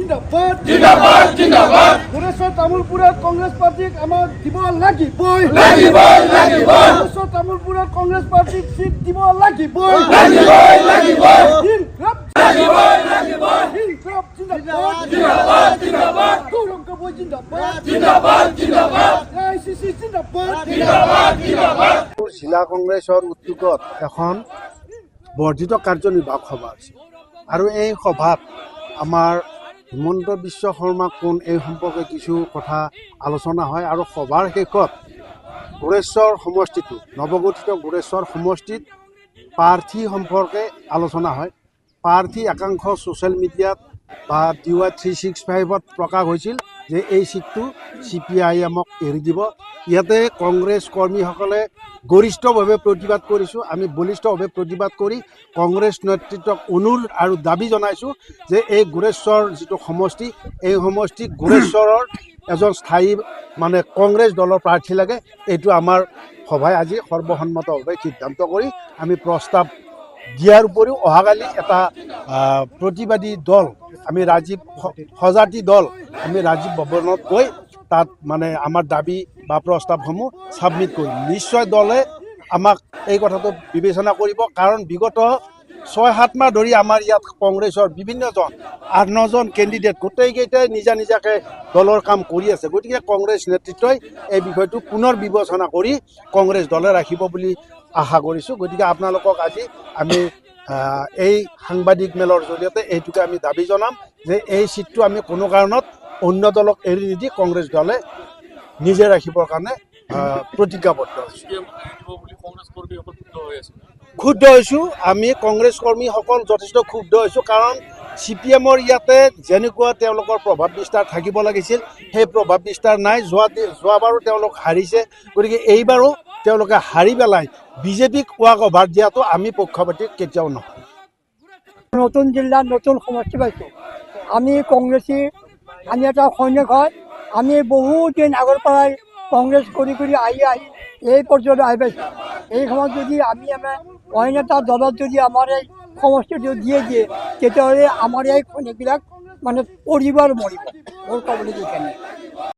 জিন্দাবাদ জিন্দাবাদ জিন্দাবাদ গোৰেশ্বৰ তামুলপুৰত কংগ্ৰেছ পাৰ্টিক আমাক দিব লাগিবই লাগিবই লাগিবই গোৰেশ্বৰ তামুলপুৰত কংগ্ৰেছ পাৰ্টিক চিট দিব লাগিবই লাগিবই লাগিবই ইনকলাব লাগিবই লাগিবই ইনকলাব জিন্দাবাদ জিন্দাবাদ জিন্দাবাদ গৌৰৱ গগৈ জিন্দাবাদ জিন্দাবাদ জিন্দাবাদ AICC জিন্দাবাদ জিন্দাবাদ জিন্দাবাদ জিলা কংগ্ৰেছৰ উদ্যোগত এখন বৰ্ধিত কাৰ্যনিৰ্বাহক সভা আছে আৰু এই সভাত আমাৰ হিমন্ত বিশ্ব শৰ্মা কোন এই সম্পৰ্কে কিছু কথা আলোচনা হয় আৰু সভাৰ শেষত গোৰেশ্বৰ সমষ্টিটো নৱগঠিত গোৰেশ্বৰ সমষ্টিত প্ৰাৰ্থী সম্পৰ্কে আলোচনা হয়। প্ৰাৰ্থী একাংশ ছ'চিয়েল মিডিয়াত বা DY 365ত প্ৰকাশ হৈছিল যে এই চিটটো CPIMক এৰি দিব। ইয়াতে কংগ্ৰেছ কৰ্মীসকলে গৰিষ্ঠভাৱে প্ৰতিবাদ কৰিছোঁ। আমি বলিষ্ঠভাৱে প্ৰতিবাদ কৰি কংগ্ৰেছ নেতৃত্বক অনুৰোধ আৰু দাবী জনাইছোঁ যে এই গোৰেশ্বৰ যিটো সমষ্টি এই সমষ্টি গোৰেশ্বৰৰ এজন স্থায়ী কংগ্ৰেছ দলৰ প্ৰাৰ্থী লাগে। এইটো আমাৰ সভাই আজি সৰ্বসন্মতভাৱে সিদ্ধান্ত কৰি আমি প্ৰস্তাৱ দিয়াৰ উপৰিও অহাকালি এটা প্ৰতিবাদী দল আমি ৰাজীৱ সজাতি দল আমি ৰাজীৱ ভৱনত গৈ তাত আমাৰ দাবী বা প্ৰস্তাৱসমূহ ছাবমিট কৰিম। নিশ্চয় দলে আমাক এই কথাটো বিবেচনা কৰিব, কাৰণ বিগত 6-7 মাহ ধৰি আমাৰ ইয়াত কংগ্ৰেছৰ বিভিন্নজন 8-9জন কেণ্ডিডেট গোটেইকেইটাই নিজা নিজাকৈ দলৰ কাম কৰি আছে। গতিকে কংগ্ৰেছ নেতৃত্বই এই বিষয়টো পুনৰ বিবেচনা কৰি কংগ্ৰেছ দলে ৰাখিব বুলি আশা কৰিছোঁ। গতিকে আপোনালোকক আজি আমি এই সাংবাদিক মেলৰ জৰিয়তে এইটোকে আমি দাবী জনাম যে এই চিটটো আমি কোনো কাৰণত অন্য দলক এৰি নিদি কংগ্ৰেছ দলে নিজে ৰাখিবৰ কাৰণে প্ৰতিজ্ঞাবদ্ধ হৈছোঁ। ক্ষুব্ধ হৈছোঁ, আমি কংগ্ৰেছ কৰ্মীসকল যথেষ্ট ক্ষুব্ধ হৈছোঁ, কাৰণ CPMৰ ইয়াতে যেনেকুৱা তেওঁলোকৰ প্ৰভাৱ বিস্তাৰ থাকিব লাগিছিল সেই প্ৰভাৱ বিস্তাৰ নাই। যোৱাবাৰো তেওঁলোক হাৰিছে, গতিকে এইবাৰো তেওঁলোকে হাৰি পেলাই BJPক ৱাক অভাৰ দিয়াটো আমি পক্ষপাতিক কেতিয়াও নহয়। নতুন জিলাত নতুন সমষ্টি পাইছোঁ। আমি কংগ্ৰেছী, আমি এটা সৈনিক হয়। আমি বহুত দিন আগৰ পৰাই কংগ্ৰেছ কৰি আহি এই পৰ্যায়ত আহি পাইছোঁ। এই সময়ত যদি আমি অইন এটা দলত যদি আমাৰ এই সমষ্টিটো দিয়ে তেতিয়াহ'লে আমাৰ এই সৈনিকবিলাক পৰিবাৰ মৰিব। মোৰ ক'বলৈ এইখিনি।